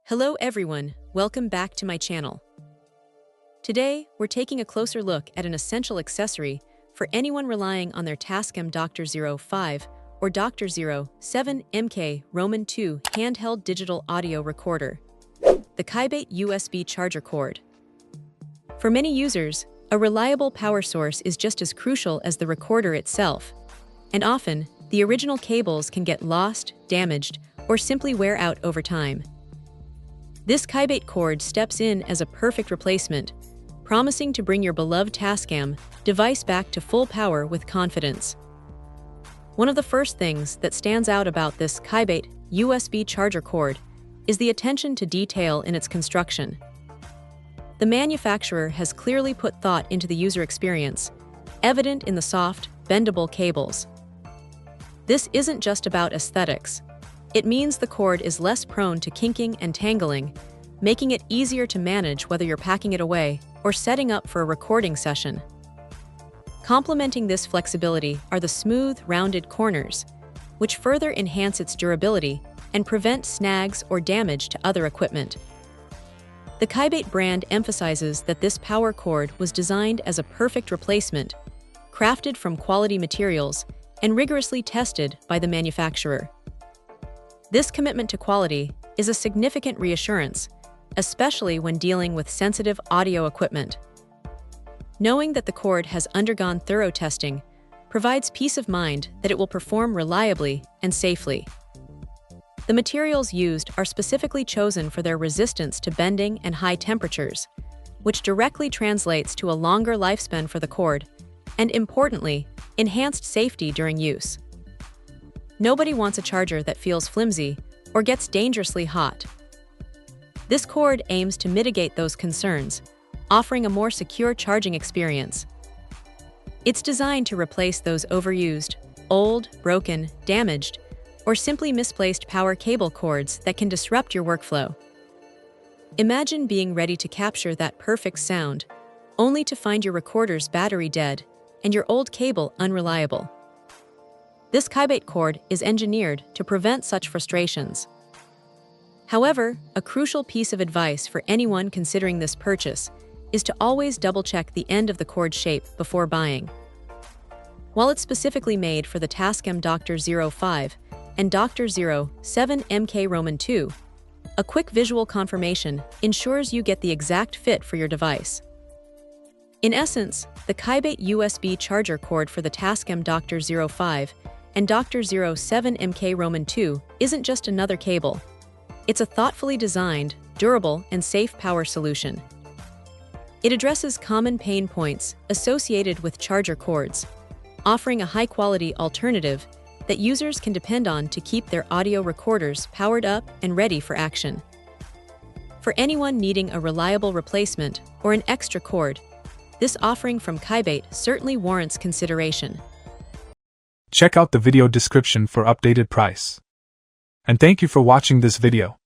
Hello everyone, welcome back to my channel. Today, we're taking a closer look at an essential accessory for anyone relying on their Tascam DR-05 or DR-07 mkII handheld digital audio recorder, the mkII USB charger cord. For many users, a reliable power source is just as crucial as the recorder itself, and often, the original cables can get lost, damaged, or simply wear out over time. This mkII cord steps in as a perfect replacement, promising to bring your beloved Tascam device back to full power with confidence. One of the first things that stands out about this mkII USB charger cord is the attention to detail in its construction. The manufacturer has clearly put thought into the user experience, evident in the soft, bendable cables. This isn't just about aesthetics. It means the cord is less prone to kinking and tangling, making it easier to manage whether you're packing it away or setting up for a recording session. Complementing this flexibility are the smooth, rounded corners, which further enhance its durability and prevent snags or damage to other equipment. The mkII brand emphasizes that this power cord was designed as a perfect replacement, crafted from quality materials and rigorously tested by the manufacturer. This commitment to quality is a significant reassurance, especially when dealing with sensitive audio equipment. Knowing that the cord has undergone thorough testing provides peace of mind that it will perform reliably and safely. The materials used are specifically chosen for their resistance to bending and high temperatures, which directly translates to a longer lifespan for the cord and, importantly, enhanced safety during use. Nobody wants a charger that feels flimsy or gets dangerously hot. This cord aims to mitigate those concerns, offering a more secure charging experience. It's designed to replace those overused, old, broken, damaged, or simply misplaced power cable cords that can disrupt your workflow. Imagine being ready to capture that perfect sound, only to find your recorder's battery dead and your old cable unreliable. This mkII cord is engineered to prevent such frustrations. However, a crucial piece of advice for anyone considering this purchase is to always double-check the end of the cord shape before buying. While it's specifically made for the Tascam DR-05 and DR-07 mkII, a quick visual confirmation ensures you get the exact fit for your device. In essence, the mkII USB charger cord for the Tascam DR-05 and DR-07 mkII isn't just another cable. It's a thoughtfully designed, durable, and safe power solution. It addresses common pain points associated with charger cords, offering a high-quality alternative that users can depend on to keep their audio recorders powered up and ready for action. For anyone needing a reliable replacement or an extra cord, this offering from mkII certainly warrants consideration. Check out the video description for updated price. And thank you for watching this video.